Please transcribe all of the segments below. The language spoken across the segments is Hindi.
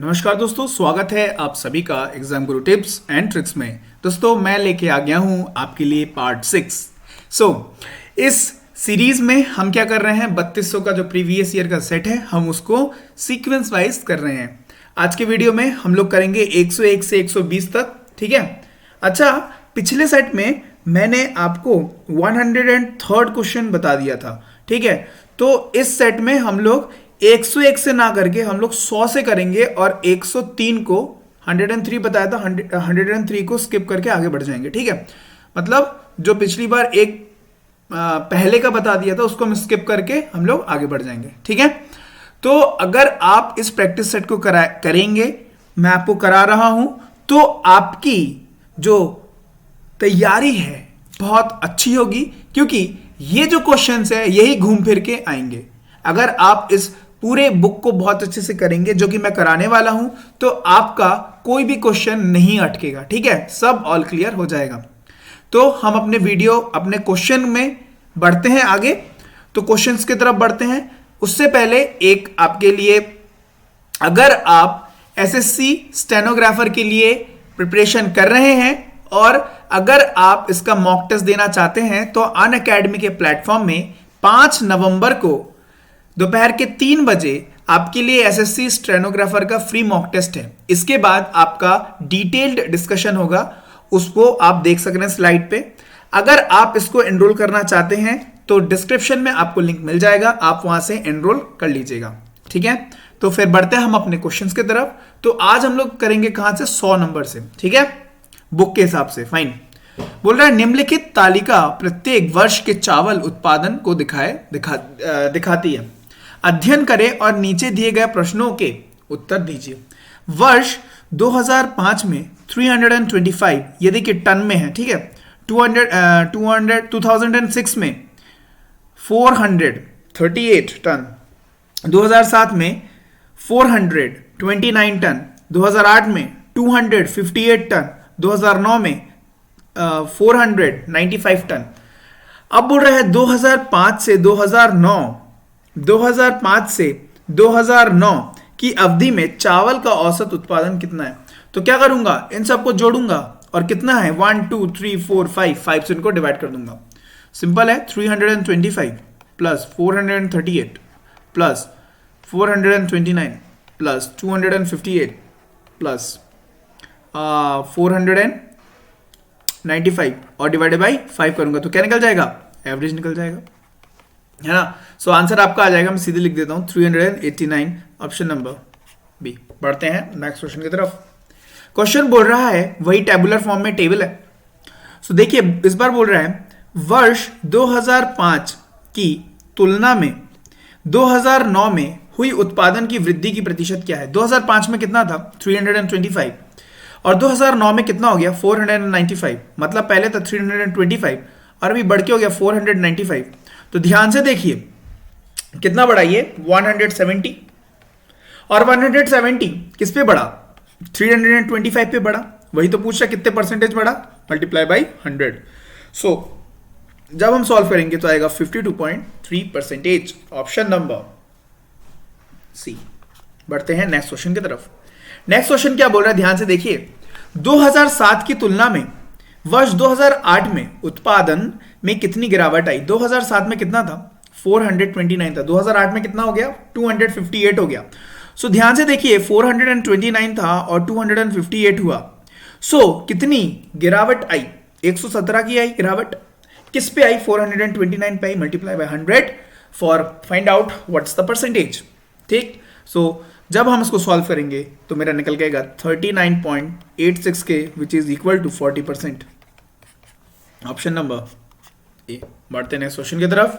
नमस्कार दोस्तों, स्वागत है आप सभी का exam Guru tips and tricks में। दोस्तों मैं लेके आ गया हूं आपके लिए पार्ट 6। इस सीरीज में हम क्या कर रहे हैं, 3200 का जो प्रीवियस ईयर का सेट है हम उसको सीक्वेंस वाइज कर रहे हैं। आज के वीडियो में हम लोग करेंगे 101 से 120 तक, ठीक है। अच्छा, पिछले सेट में मैंने आपको 103rd क्वेश्चन बता दिया था, ठीक है। तो इस सेट में हम लोग 101 से ना करके हम लोग 100 से करेंगे और 103 को 103 बताया था, 103 को स्किप करके आगे बढ़ जाएंगे, ठीक है। मतलब जो पिछली बार एक पहले का बता दिया था उसको हम स्किप करके हम लोग आगे बढ़ जाएंगे, ठीक है। तो अगर आप इस प्रैक्टिस सेट को करेंगे, मैं आपको करा रहा हूं, तो आपकी जो तैयारी है बहुत अच्छी होगी, क्योंकि ये जो क्वेश्चंस है यही घूम फिर के आएंगे। अगर आप इस पूरे बुक को बहुत अच्छे से करेंगे, जो कि मैं कराने वाला हूं, तो आपका कोई भी क्वेश्चन नहीं अटकेगा, ठीक है। सब ऑल क्लियर हो जाएगा। तो हम अपने क्वेश्चन में बढ़ते हैं आगे। तो क्वेश्चंस की तरफ बढ़ते हैं। उससे पहले एक आपके लिए, अगर आप एसएससी स्टेनोग्राफर के लिए प्रिपरेशन कर रहे हैं और अगर आप इसका मॉक टेस्ट देना चाहते हैं, तो अनअकैडमी के प्लेटफॉर्म में 5 नवंबर को दोपहर के 3 बजे आपके लिए एसएससी स्टेनोग्राफर का फ्री मॉक टेस्ट है। इसके बाद आपका डिटेल्ड डिस्कशन होगा, उसको आप देख सकते हैं स्लाइड पे। अगर आप इसको एनरोल करना चाहते हैं तो डिस्क्रिप्शन में आपको लिंक मिल जाएगा, आप वहां से एनरोल कर लीजिएगा, ठीक है। तो फिर बढ़ते हैं हम अपने क्वेश्चंस की तरफ। तो आज हम लोग करेंगे कहां से, 100 नंबर से, ठीक है, बुक के हिसाब से। फाइन। बोल रहा है निम्नलिखित तालिका प्रत्येक वर्ष के चावल उत्पादन को दिखाती है। अध्ययन करें और नीचे दिए गए प्रश्नों के उत्तर दीजिए। वर्ष 2005 में 325, ये देखिए टन में है, ठीक है। 2006 में 438 टन, 2007 में 429 टन, 2008 में 258 टन, 2009 में 495 टन। अब बोल रहा है 2005 से 2009 की अवधि में चावल का औसत उत्पादन कितना है। तो क्या करूंगा, इन सबको जोड़ूंगा और कितना है 1 2 3 4 5 से इनको डिवाइड कर दूंगा। सिंपल है, 325 प्लस 438 प्लस 429 प्लस 258 प्लस 495 और डिवाइडेड बाई 5 करूंगा तो क्या निकल जाएगा, एवरेज निकल जाएगा, है ना। सो आंसर आपका आ जाएगा, मैं सीधे लिख देता हूं 389, ऑप्शन नंबर बी। बढ़ते हैं नेक्स्ट क्वेश्चन की तरफ। क्वेश्चन बोल रहा है, वही टेबुलर फॉर्म में टेबल है। सो देखिए, इस बार बोल रहा है वर्ष 2005 की तुलना में 2009 में हुई उत्पादन की वृद्धि की प्रतिशत क्या है। 2005 में कितना था 325 और 2009 में कितना हो गया 495, मतलब पहले था 325 और अभी बढ़ के हो गया 495। तो ध्यान से देखिए कितना बढ़ा ये 170, और 170 किस पे बढ़ा, 325 पे बढ़ा। वही तो पूछ रहा कितने परसेंटेज बढ़ा, मल्टीप्लाई बाई 100। सो जब हम सॉल्व करेंगे तो आएगा 52.3%, ऑप्शन नंबर सी। बढ़ते हैं नेक्स्ट क्वेश्चन की तरफ। नेक्स्ट क्वेश्चन क्या बोल रहा है, ध्यान से देखिए। 2007 की तुलना में वर्ष 2008 में उत्पादन में कितनी गिरावट आई। 2007 में कितना था 429 था, 2008 में कितना हो गया 258 हो गया। सो ध्यान से देखिए 429 था और 258 हुआ। सो कितनी गिरावट आई, 117 की आई गिरावट। किस पे आई, 429 पे आई, multiply by 100 for find out what's the percentage, ठीक। सो जब हम इसको सॉल्व करेंगे तो मेरा निकल जाएगा 39.86 के, which is equal to 40%, option number A. बढ़ते हैं नेक्स्ट क्वेश्चन की तरफ।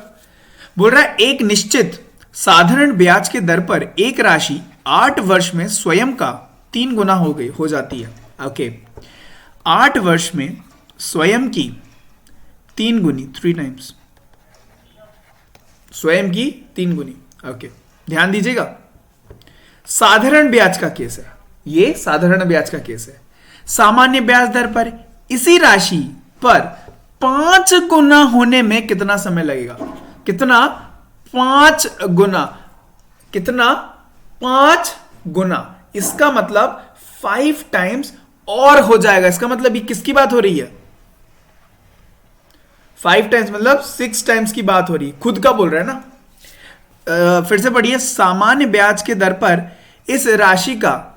बोल रहा है एक निश्चित साधारण ब्याज के दर पर एक राशि 8 वर्ष में स्वयं का 3 गुना हो जाती है। ओके, 8 वर्ष में स्वयं की 3 गुनी, 3 टाइम्स स्वयं की 3 गुनी। ओके, ध्यान दीजिएगा, साधारण ब्याज का केस है ये, साधारण ब्याज का केस है। सामान्य ब्याज दर पर इसी राशि पर 5 गुना होने में कितना समय लगेगा, कितना 5 गुना, कितना 5 गुना इसका मतलब 5 टाइम्स और हो जाएगा। इसका मतलब ये किसकी बात हो रही है? 5 टाइम्स मतलब 6 टाइम्स की बात हो रही है, खुद का बोल रहा है ना। फिर से पढ़िए, सामान्य ब्याज के दर पर इस राशि का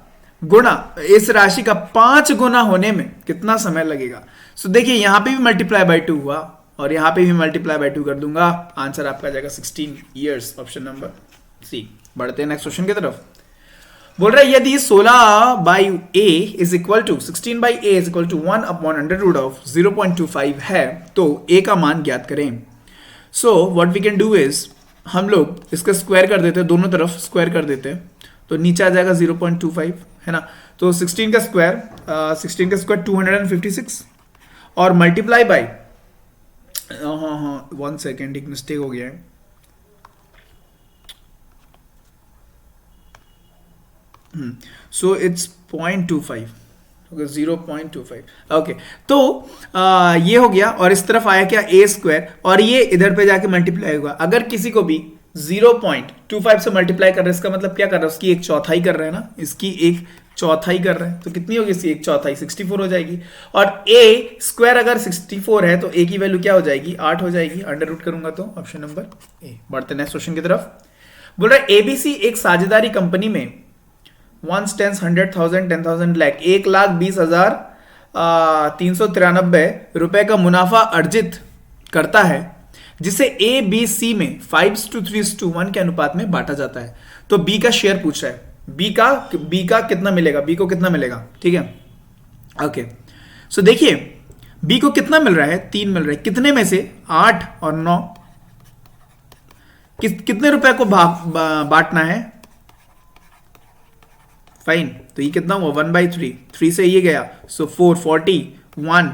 गुणा, इस राशि का 5 गुना होने में कितना समय लगेगा? सो देखिए यहां पे भी मल्टीप्लाई बाय 2 हुआ और यहां पे भी मल्टीप्लाई बाय 2 कर दूंगा, आंसर आपका जाएगा 16 इयर्स, ऑप्शन नंबर सी। बढ़ते हैं नेक्स्ट क्वेश्चन की तरफ। बोल रहा है यदि 16 by A is equal to 16 by A is equal to 1 upon under root of 0.25 है तो ए का मान ज्ञात करें। So what we can do is, हम लोग इसका स्क्वायर कर देते हैं, दोनों तरफ स्क्वायर कर देते हैं, तो नीचे आ जाएगा 0.25 है ना। तो 16 का स्क्वायर 256 और मल्टीप्लाई बाई, हाँ 1 सेकेंड, एक मिस्टेक हो गया है। So it's 0.25, 0.25 okay. तो ये हो गया और इस तरफ आया क्या, ए स्क्वायर, और ये इधर पे जाके मल्टीप्लाई होगा। अगर किसी को भी 0.25 से मल्टीप्लाई कर रहे हैं, इसका मतलब क्या कर रहा है, उसकी एक चौथाई कर रहे हैं ना, इसकी एक चौथाई कर रहे हैं, तो कितनी होगी इसकी एक चौथाई, 64 हो जाएगी। और ए स्क्वायर अगर 64 है तो ए की वैल्यू क्या हो जाएगी, 8 हो जाएगी, अंडर रूट करूंगा तो ऑप्शन नंबर ए। बढ़ते नेक्स्ट क्वेश्चन की तरफ। बोल रहा है एबीसी एक साझेदारी कंपनी में 1 10 100,000 10,000 लाख 1,20,393 रुपए का मुनाफा अर्जित करता है, जिसे ए बी सी में 5:3:1 के अनुपात में बांटा जाता है। तो बी का शेयर पूछ रहा है, बी का कितना मिलेगा, बी को कितना मिलेगा, ठीक है ओके। सो देखिए बी को कितना मिल रहा है, 3 मिल रहा है, कितने में से 8 और 9, कितने रुपए को बांटना है, फाइन। तो ये कितना हुआ 1/3, 3 से ये गया, सो 4 40 1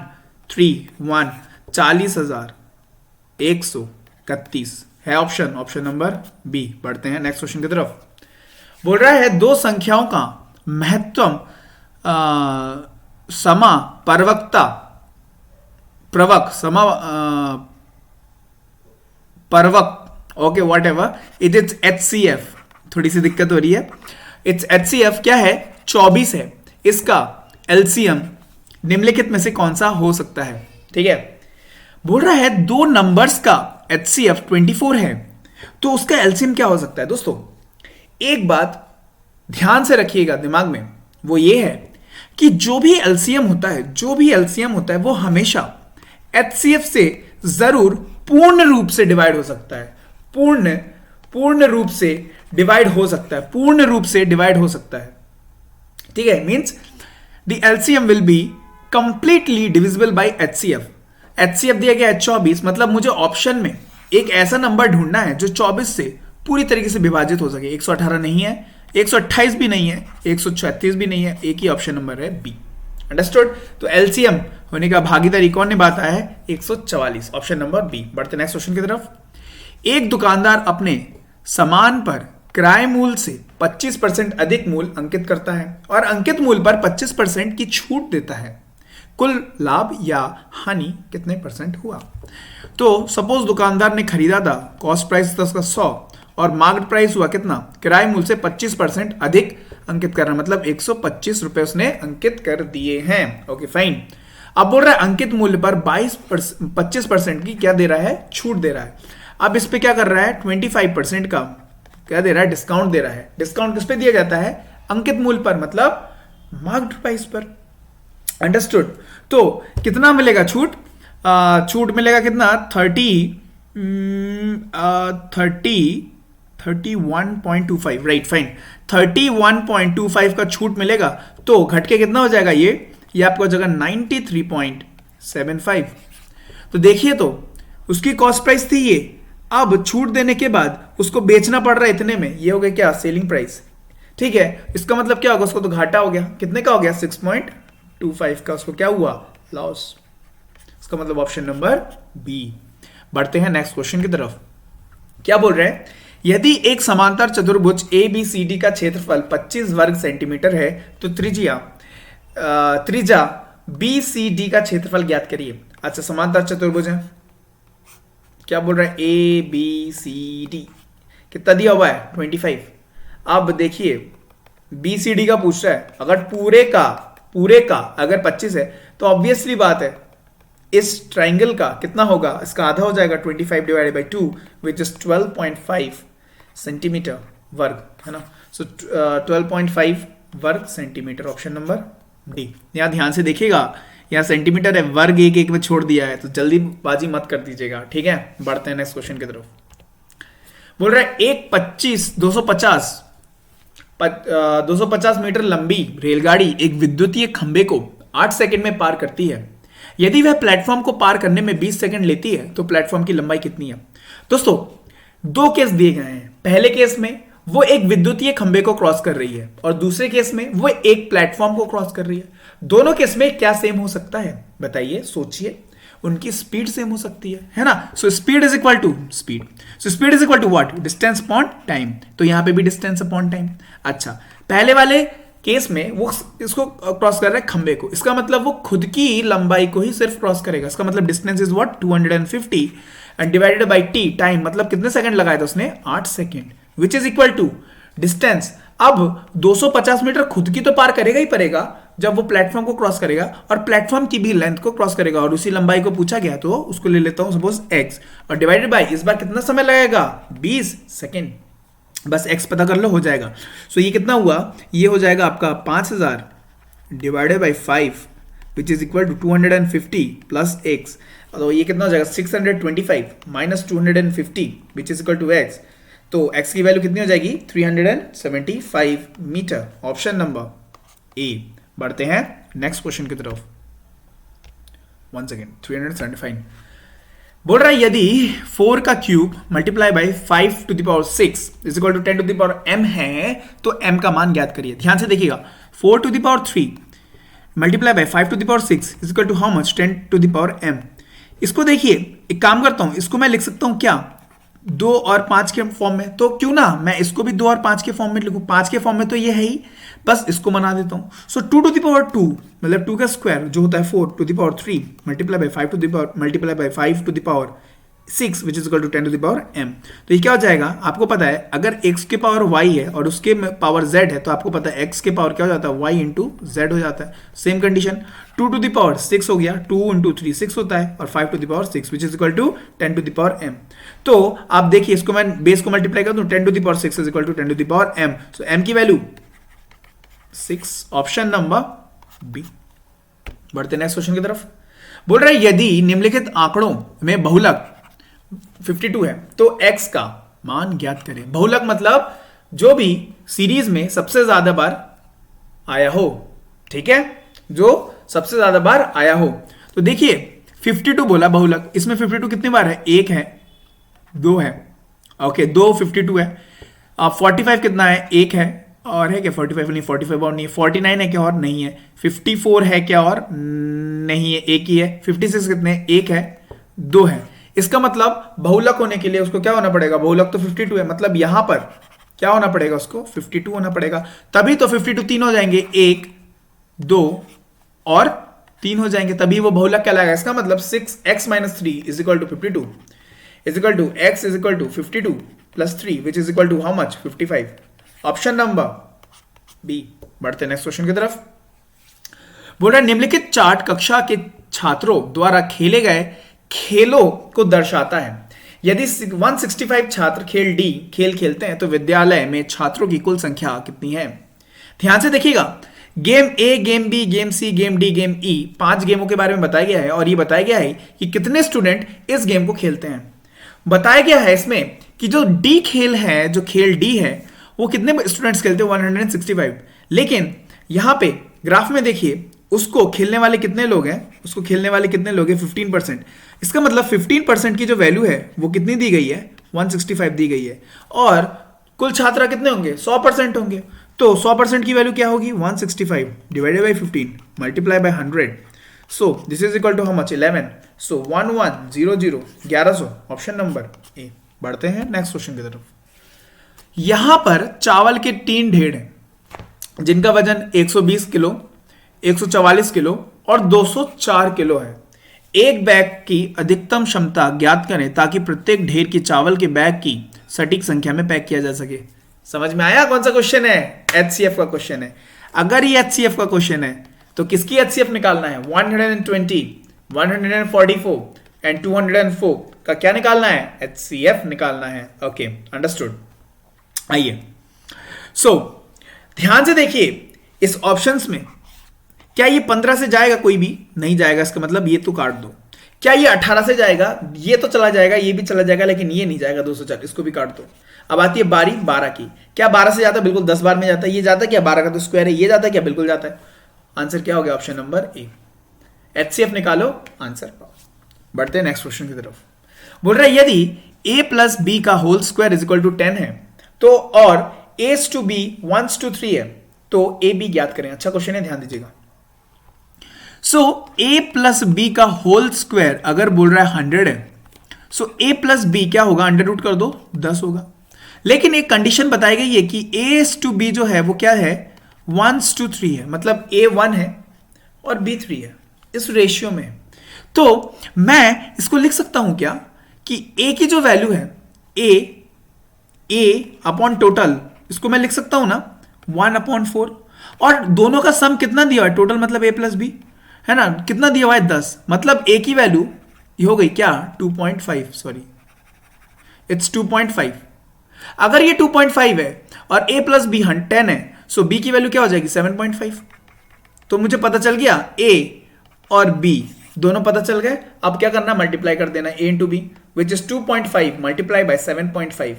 3 1 40,131 है ऑप्शन नंबर बी। बढ़ते हैं नेक्स्ट क्वेश्चन की तरफ। बोल रहा है दो संख्याओं का महत्तम समा परवकता परवक okay whatever it is HCF, थोड़ी सी दिक्कत हो रही है। इट्स HCF क्या है, 24 है, इसका LCM निम्नलिखित में से कौन सा हो सकता है, ठीक है। बोल रहा है दो नंबर्स का HCF 24 है तो उसका LCM क्या हो सकता है। दोस्तों एक बात ध्यान से रखिएगा दिमाग में, वो ये है कि जो भी LCM होता है वो हमेशा HCF से जरूर पूर्ण रूप से डिवाइड हो सकता है, पूर्ण रूप से डिवाइड हो सकता है, ठीक है। Means the LCM will be completely divisible by HCF दिया गया है 24, मतलब मुझे ऑप्शन में एक ऐसा नंबर ढूंढना है जो 24 से पूरी तरीके से विभाजित हो सके। 118 नहीं है, 128 भी नहीं है, 136 भी नहीं है, एक ही ऑप्शन नंबर है बी। अंडरस्टूड। तो LCM होने का भागीदारी कौन निभाता है, 144, ऑप्शन नंबर बी। बढ़ते नेक्स्ट क्वेश्चन की तरफ। एक दुकानदार अपने सामान पर क्रय मूल्य से 25% अधिक मूल्य अंकित करता है और अंकित मूल्य पर 25% की छूट देता है। कुल लाभ या हानि कितने परसेंट हुआ। तो सपोज दुकानदार ने खरीदा था, कॉस्ट प्राइस था उसका 100 और मार्केट प्राइस हुआ कितना, किराए मूल्य से 25% अधिक अंकित करना, मतलब 125 रुपए उसने अंकित कर दिए हैं। Okay fine. अब बोल रहा है अंकित मूल्य पर 25% की क्या दे रहा है, छूट दे रहा है। अब इस पे क्या कर रहा है, 25% का क्या दे रहा है, डिस्काउंट दे रहा है। डिस्काउंट किस पे दिया जाता है, अंकित मूल्य पर, मतलब मार्केट प्राइस पर। अंडरस्टूड। तो कितना मिलेगा छूट, छूट मिलेगा कितना, 31.25, राइट फाइन, 31.25 का छूट मिलेगा। तो घट के कितना हो जाएगा, ये आपको हो जाएगा 93.75। तो देखिए तो उसकी कॉस्ट प्राइस थी ये, अब छूट देने के बाद उसको बेचना पड़ रहा है इतने में, ये हो गया क्या, सेलिंग प्राइस, ठीक है। इसका मतलब क्या होगा, उसको तो घाटा हो गया, कितने का हो गया, 6.25 का, उसको क्या हुआ, लॉस। इसका मतलब ऑप्शन नंबर बी। बढ़ते हैं नेक्स्ट क्वेश्चन की तरफ। क्या बोल रहे हैं, यदि एक समांतर चतुर्भुज ABCD का क्षेत्रफल 25 वर्ग सेंटीमीटर है तो त्रिज्या BCD का क्षेत्रफल ज्ञात करिए। अच्छा समांतर चतुर्भुज है, क्या बोल रहा है, ABCD कितना दिया हुआ है, 25। अब देखिए बी सी डी का पूछ रहा है। अगर पूरे का अगर 25 है तो ऑब्वियसली बात है इस ट्राइंगल का कितना होगा, इसका आधा हो जाएगा 25 divided by 2 which is 12.5 centimetre वर्ग, है ना। सो 12.5 वर्ग सेंटीमीटर, ऑप्शन नंबर डी। यहां ध्यान से देखिएगा, यहाँ सेंटीमीटर है, वर्ग एक एक में छोड़ दिया है, तो जल्दीबाजी मत कर दीजिएगा, ठीक है। बढ़ते हैं नेक्स्ट क्वेश्चन की तरफ। बोल रहा है एक 250 मीटर लंबी रेलगाड़ी एक विद्युतीय खंभे को 8 सेकंड में पार करती है। यदि वह प्लेटफॉर्म को पार करने में 20 सेकंड लेती है तो प्लेटफॉर्म की लंबाई कितनी है। दोस्तों, दो केस दिए गए हैं। पहले केस में वो एक विद्युतीय खंभे को क्रॉस कर रही है और दूसरे केस में वो एक प्लेटफॉर्म को क्रॉस कर रही है। दोनों केस में क्या सेम हो सकता है, बताइए, सोचिए। उनकी स्पीड सेम हो सकती है ना। So speed is equal to speed, so speed is equal to what, distance upon time. तो यहां पे भी डिस्टेंस अपॉन टाइम। अच्छा, पहले वाले केस में वो इसको क्रॉस कर रहा है खंबे को, इसका मतलब वो खुद की लंबाई को ही सिर्फ क्रॉस करेगा। इसका मतलब distance is what 250 and divided by T, time मतलब कितने सेकंड लगाया था उसने, 8 सेकंड, which is equal to distance. अब 250 मीटर खुद की तो पार करेगा ही करेगा जब वो प्लेटफॉर्म को क्रॉस करेगा, और प्लेटफॉर्म की भी लेंथ को क्रॉस करेगा, और उसी लंबाई को पूछा गया तो उसको ले लेता हूं सपोज x, और डिवाइडेड बाय इस बार कितना समय लगेगा, 20 सेकेंड। बस x पता कर लो, हो जाएगा। सो ये कितना हुआ, ये हो जाएगा आपका 5000 divided by 5 which is equal to 250 plus x, तो ये कितना हो जाएगा 625 minus 250 which is equal to x। तो x की वैल्यू कितनी हो जाएगी 375 मीटर, ऑप्शन नंबर ए। बढ़ते हैं नेक्स्ट क्वेश्चन की तरफ। 1 सेकेंड, 375 बोल रहा है यदि 4 का cube multiply by 5 to the power 6 is equal to 10 to the power m है, तो m का मान ज्ञात करिए। ध्यान से देखिएगा, 4 to the power 3 multiply by 5 to the power 6 is equal to how much, 10 to the power m। इसको देखिए, एक काम करता हूं, इसको मैं लिख सकता हूं क्या 2 और 5 के फॉर्म में, तो क्यों ना मैं इसको भी 2 और 5 के फॉर्म में लिखूं। 5 के फॉर्म में तो ये है ही, बस इसको बना देता हूं। सो 2 टू द पावर 2 मतलब 2 का स्क्वायर जो होता है 4 to the power 3 multiply by 5 to the power multiply by 5 to the power 6 which is equal to 10 to the power m। तो ये क्या हो जाएगा, आपको पता है अगर x के पावर y है और उसके पावर z है, तो आपको पता है x के पावर क्या हो जाता है, y इंटू z हो जाता है। Same condition, 2 to the power 6 हो गया, 2 इंटू 3 6 होता है, और 5 to the power 6 which is equal to 10 to the power m। तो आप देखिए, इसको मैं बेस को मल्टीप्लाई कर दूं, 10 to the power 6 is equal to 10 to the power m। So m की वैल्यू 6, ऑप्शन नंबर बी। बढ़ते नेक्स्ट क्वेश्चन की तरफ। बोल रहा है यदि निम्नलिखित आंकड़ों में बहुलक 52 है तो x का मान ज्ञात करें। बहुलक मतलब जो भी सीरीज में सबसे ज्यादा बार आया हो, ठीक है, जो सबसे ज्यादा बार आया हो। तो देखिए 52 बोला बहुलक, इसमें 52 कितनी बार है, 1 है, 2 है, ओके 2 52 है। अब 45 कितना है, 1 है, और है क्या 45 नहीं, 45 और नहीं है। 49 है क्या, और नहीं है। 54 है क्या, और नहीं है, 1 ही है। 56 कितने, 1 है, 2 है। इसका मतलब बहुलक होने के लिए उसको क्या होना पड़ेगा, बहुलक तो 52 है, मतलब यहां पर क्या होना पड़ेगा, उसको 52 होना पड़ेगा, तभी तो 52 3 हो जाएंगे, 1 2 और 3 हो जाएंगे, तभी वो बहुलक कहलाएगा। इसका मतलब 6x minus 3 is equal to 52 is equal to x is equal to 52 plus 3 which is equal to how much, 55, option number B. बढ़ते नेक्स्ट क्वेश्चन की तरफ। बोल रहा है निम्नलिखित चार्ट कक्षा के छात्रों द्वारा खेले गए खेलों को दर्शाता है। यदि 165 छात्र खेल खेलते हैं तो विद्यालय में छात्रों की कुल संख्या कितनी है। ध्यान से देखिएगा, गेम ए, गेम बी, गेम सी, गेम डी, गेम ई, 5 गेमों के बारे में बताया गया है, और ये बताया गया है कि कितने स्टूडेंट इस गेम को खेलते हैं। बताया गया है इसमें कि जो डी खेल है, जो खेल डी है, वो कितने स्टूडेंट्स खेलते हैं, 165। लेकिन यहां पे ग्राफ में देखिए, उसको खेलने वाले कितने लोग हैं, उसको खेलने वाले कितने लोग हैं, 15%। इसका मतलब 15% की जो वैल्यू है वो कितनी दी गई है, 165 दी गई है, और कुल छात्र कितने होंगे, 100% होंगे। तो 100% की वैल्यू क्या होगी, 165 divided by 15 multiply by 100। So this is equal to how much, 11। So 1100 1100, option number A. बढ़ते हैं नेक्स्ट क्वेश्चन की तरफ। यहां पर चावल के 3 ढेर हैं जिनका वजन 120 किलो, 144 किलो और 204 किलो है। एक बैग की अधिकतम क्षमता ज्ञात करें ताकि प्रत्येक ढेर की चावल के बैग की सटीक संख्या में पैक किया जा सके। समझ में आया कौन सा क्वेश्चन है? एचसीएफ का क्वेश्चन है। अगर ये एचसीएफ का क्वेश्चन है तो किसकी एचसीएफ निकालना है? 120, 144 एंड 204 का क्या निकालना है? एचसीएफ निकालना है। Okay, understood. आइए, सो ध्यान से देखिए इस ऑप्शंस में, क्या ये 15 से जाएगा? कोई भी नहीं जाएगा, इसका मतलब ये तो काट दो। क्या ये 18 से जाएगा? ये तो चला जाएगा, ये भी चला जाएगा, लेकिन ये नहीं जाएगा 204, इसको भी काट दो। अब आती है बारी 12 की। क्या 12 से जाता है? बिल्कुल 10 बार में जाता है। ये जाता है क्या? 12 का तो स्क्वायर है। ये जाता है क्या? बिल्कुल जाता है। आंसर क्या हो गया? ऑप्शन नंबर ए। एचसीएफ निकालो, आंसर पाओ। बढ़ते हैं नेक्स्ट क्वेश्चन की तरफ। बोल रहा है यदि a प्लस बी का whole square is equal to 10 है तो और a टू बी 1:3 है तो a b ज्ञात करें। अच्छा क्वेश्चन है, ध्यान दीजिएगा। सो a प्लस बी का होल स्क्वायर अगर बोल रहा है 100 है, सो a प्लस बी क्या होगा? अंडर रूट कर दो, 10 होगा। लेकिन एक कंडीशन बताई गई है कि a टू b जो है वो क्या है? 1:3 है, मतलब a 1 है और b 3 है, इस रेशियो में। तो मैं इसको लिख सकता हूं क्या कि a की जो वैल्यू है a अपॉन टोटल, इसको मैं लिख सकता हूं ना 1/4, और दोनों का सम कितना दिया हुआ है? टोटल मतलब a प्लस बी है ना, कितना दिया हुआ है? 10, मतलब a की वैल्यू ये हो गई क्या? 2.5, सॉरी इट्स 2.5। अगर ये 2.5 है और a प्लस बी 10 है, सो b की वैल्यू क्या हो जाएगी? 7.5। तो मुझे पता चल गया a और b दोनों पता चल गए। अब क्या करना? मल्टीप्लाई कर देना a into B, which is 2.5 multiply by 7.5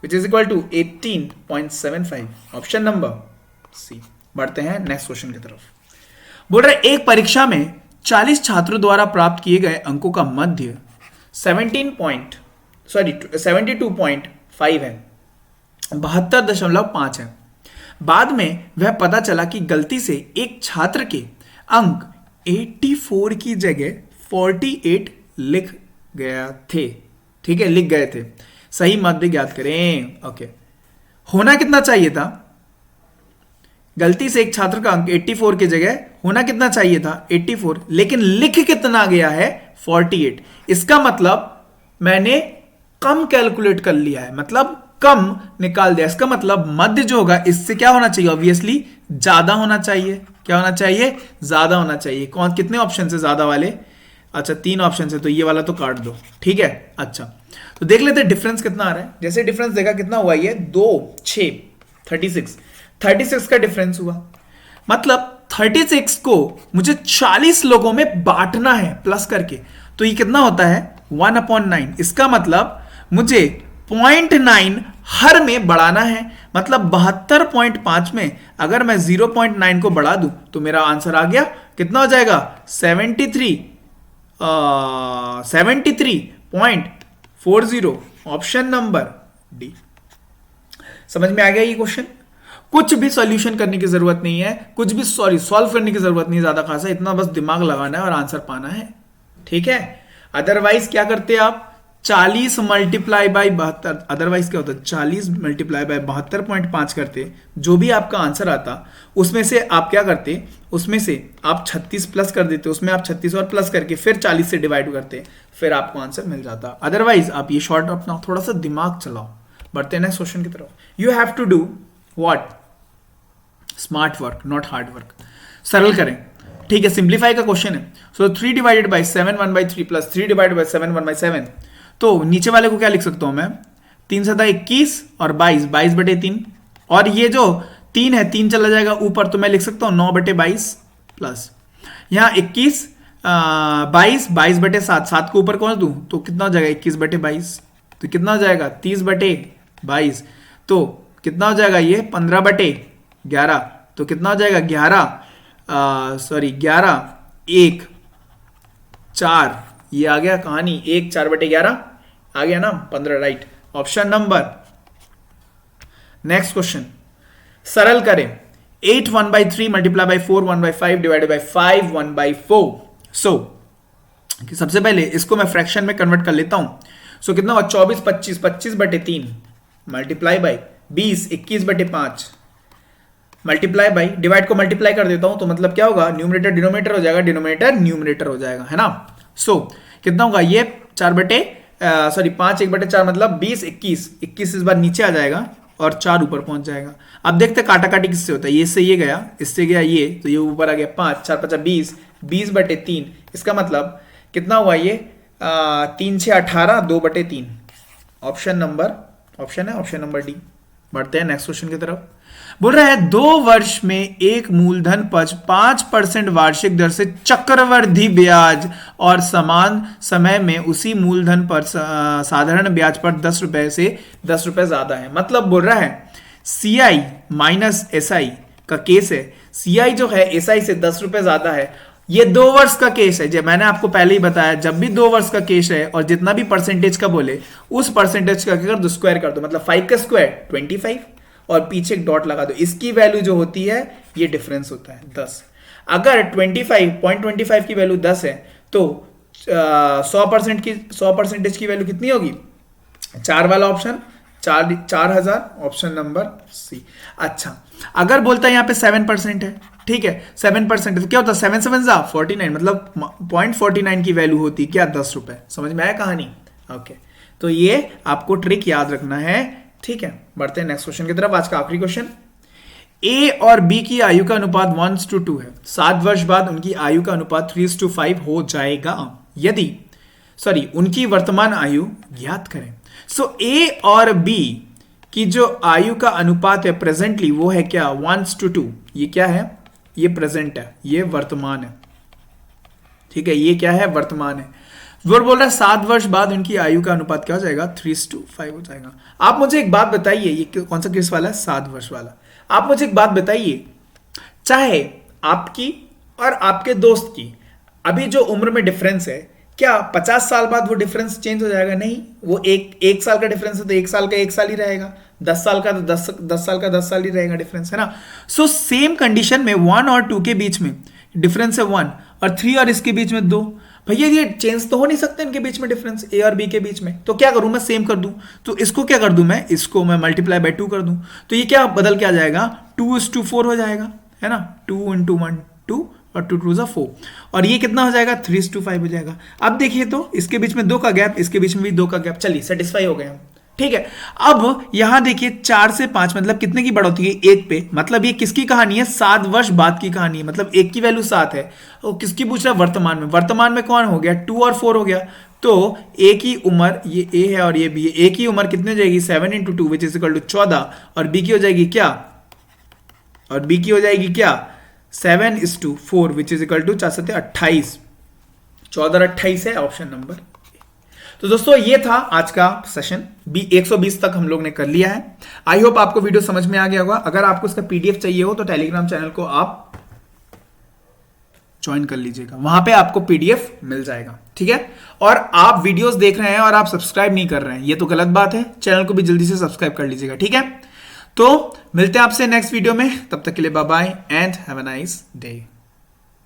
which is equal to 18.75। Option number C. बढ़ते हैं नेक्स्ट क्वेश्चन की तरफ। बोल रहे एक परीक्षा में 40 छात्रों द्वारा प्राप्त किए गए अंकों का मध्य 72.5 है, 72.5 है। बाद में वह पता चला कि गलती से एक छात्र के अंक 84 की जगह 48 लिख गया थे। ठीक है, लिख गए थे। सही मध्य ज्ञात करें। ओके, होना कितना चाहिए था? गलती से एक छात्र का अंक 84 की जगह होना कितना चाहिए था? 84, लेकिन लिख कितना गया है? 48। इसका मतलब मैंने कम कैलकुलेट कर लिया है, मतलब कम निकाल दिया। इसका मतलब मध्य जो होगा इससे क्या होना चाहिए? ऑब्वियसली ज्यादा होना चाहिए। क्या होना चाहिए? ज्यादा होना चाहिए। कौन, कितने ऑप्शन है ज्यादा वाले? अच्छा 3 ऑप्शन है, तो ये वाला तो काट दो। ठीक है, अच्छा तो देख लेते हैं डिफरेंस कितना आ रहा है। जैसे डिफरेंस देखा कितना हुआ? ये 2 6 36 का डिफरेंस हुआ। मतलब 36 को मुझे 40 लोगों में बांटना है प्लस करके, तो ये कितना होता है? 1/9। इसका मतलब मुझे 0.9 हर में बढ़ाना है। मतलब 72.5 में अगर मैं 0.9 को बढ़ा दूं तो मेरा आंसर आ गया। कितना हो जाएगा? 73.40। Option number D. समझ में आ गया ये क्वेश्चन? कुछ भी सॉल्यूशन करने की जरूरत नहीं है, कुछ भी सॉल्व करने की जरूरत नहीं ज्यादा खासा, इतना बस दिमाग लगाना है और आंसर पाना है। ठीक है, अदरवाइज क्या करते आप? 40 मल्टीप्लाई बाई 72, अदरवाइज क्या होता? 40 मल्टीप्लाई बाई 72.5 करते, जो भी आपका आंसर आता उसमें से आप क्या करते? उसमें से आप 36 प्लस कर देते, उसमें आप 36 और प्लस करके फिर 40 से डिवाइड करते, फिर आपको आंसर मिल जाता। अदरवाइज आप ये शॉर्ट अपना थोड़ा सा दिमाग चलाओ। बढ़ते हैं नेक्स्ट क्वेश्चन की तरफ। You have to do what? Smart work, not hard work. सरल करें। ठीक है, सिंप्लीफाई का क्वेश्चन है। So 3 divided by 7 1/3 plus 3 divided by 7 1/7। तो नीचे वाले को क्या लिख सकता हूं मैं? 3 7 21 और 22/3। और ये जो 3 है 3 चला जाएगा ऊपर, तो मैं लिख सकता हूं 9/22 प्लस यहां 21 22 22/7, 7 को ऊपर कौन दूं तो कितना हो जाएगा? 21/22। तो कितना हो जाएगा? 30/22। तो कितना हो जाएगा? ये 15/11। तो कितना हो जाएगा? 11 1 4। ये आ गया कहानी 1 4/11 आ गया ना, 15, right. Option number. Next question सरल करें। 8 1/3 मल्टीप्लाई बाई 4 1/5 डिवाइडेड बाई 5 1/4। सो सबसे पहले इसको मैं फ्रैक्शन में कन्वर्ट कर लेता हूं। सो कितना हुआ? 24 25 25/3 multiply by 20 21/5 multiply by, divide को मल्टीप्लाई कर देता हूं तो मतलब क्या होगा? न्यूमरेटर डिनोमिनेटर हो जाएगा, डिनोमिनेटर न्यूमरेटर हो जाएगा, है ना। सो कितना होगा? ये 5 1/4 मतलब 20 21 इस बार नीचे आ जाएगा और 4 ऊपर पहुंच जाएगा। अब देखते हैं काटा काटी किससे होता है। ये से ये गया, इससे गया ये, तो ये ऊपर आ गया 5, 4 5 20, 20/3। इसका मतलब कितना हुआ ये 3 6 18, 2/3। Option number D. बढ़ते हैं नेक्स्ट क्वेश्चन की तरफ। बोल रहा है 2 वर्ष में एक मूलधन पद 5% वार्षिक दर से चक्रवृद्धि ब्याज और समान समय में उसी मूलधन पर साधारण ब्याज पर 10 रुपए से 10 रुपए ज्यादा है। मतलब बोल रहा है CI माइनस SI का केस है। CI जो है SI से 10 रुपए ज्यादा है। ये 2 वर्ष का केस है। जब मैंने आपको पहले ही बताया, जब भी 2 वर्ष का केस है और जितना भी परसेंटेज का बोले उस परसेंटेज का कर दो, स्क्वायर कर दो, मतलब 5 का स्क्वायर 25 और पीछे एक डॉट लगा दो। इसकी वैल्यू जो होती है ये डिफरेंस होता है 10। अगर 25 की वैल्यू 10 है तो 100% की वैल्यू कितनी होगी? 4 वाला ऑप्शन 4000, ऑप्शन नंबर सी। अच्छा, अगर बोलता है यहाँ पे 7% है, ठीक है 7% तो क्या होता है 7 7 49, मतलब 0.49 की वैल्यू होती क्या 10 रुपए। समझ में आया कहानी? ओके, तो ये आपको ट्रिक याद रखना है, ठीक है। बढ़ते हैं नेक्स्ट क्वेश्चन की तरफ। आज का आखिरी क्वेश्चन, ए और बी की आयु का अनुपात 1:2 है। 7 वर्ष बाद उनकी आयु का अनुपात 3:5 हो जाएगा यदि उनकी वर्तमान आयु ज्ञात करें। सो ए और बी की जो आयु का अनुपात है प्रेजेंटली वो है क्या 1:2। ये क्या है? ये प्रेजेंट है, ये वर्तमान है, ठीक है। ये क्या है? वर्तमान है। वो बोल रहा है 7 वर्ष बाद उनकी आयु का अनुपात क्या हो जाएगा 3:5 हो जाएगा। आप मुझे एक बात बताइए, ये कौन सा केस वाला है? 7 वर्ष वाला। आप मुझे एक बात बताइए, चाहे आपकी और आपके दोस्त की अभी जो उम्र में डिफरेंस है, क्या 50 साल बाद वो डिफरेंस चेंज हो जाएगा? नहीं, वो एक साल का डिफरेंस है तो 1 साल का 1 साल ही रहेगा, 10 साल का तो 10 साल का 10 साल ही रहेगा डिफरेंस, है ना। सो सेम कंडीशन में 1 और 2 के बीच में डिफरेंस है 1 और 3 और इसके बीच में 2। भैया ये चेंज तो हो नहीं सकते इनके बीच में डिफरेंस, ए और बी के बीच में। तो क्या करूं मैं? सेम कर दूं। तो इसको क्या कर दूं मैं? इसको मैं मल्टीप्लाई बाय 2 कर दूं। तो ये क्या बदल के आ जाएगा 2:4 हो जाएगा, है ना। 2 × 1 2 और 2 2 4 और ये कितना हो जाएगा 3:5 हो जाएगा। अब देखिए तो इसके बीच में 2 का गैप, इसके बीच में भी 2 का गैप। चलिए सेटिस्फाई हो गए हम, ठीक है। अब यहां देखिए 4 से 5 मतलब कितने की बढ़ोतरी है? 1 पे। मतलब ये किसकी कहानी है? 7 वर्ष बाद की कहानी है। मतलब 1 की वैल्यू 7 है और किसकी पूछ रहा है? वर्तमान में। वर्तमान में कौन हो गया? 2 और 4 हो गया। तो ए की उम्र, ये ए है और ये बी है, ए की उम्र कितनी हो जाएगी 7 × 2 विच इज इक्वल टू 14 और बी की हो जाएगी क्या? और बी की हो जाएगी क्या 7:4 विच इज इक्वल टू 4 7 28, 14 और 28 है ऑप्शन नंबर। तो दोस्तों ये था आज का सेशन। 120 तक हम लोग ने कर लिया है। आई होप आपको वीडियो समझ में आ गया होगा। अगर आपको इसका पीडीएफ चाहिए हो तो टेलीग्राम चैनल को आप ज्वाइन कर लीजिएगा, वहां पे आपको पीडीएफ मिल जाएगा, ठीक है। और आप वीडियोस देख रहे हैं और आप सब्सक्राइब नहीं कर रहे हैं, ये तो गलत बात है। चैनल को भी जल्दी से सब्सक्राइब कर लीजिएगा, ठीक है। तो मिलते हैं आपसे नेक्स्ट वीडियो में, तब तक के लिए bye bye and have a nice day.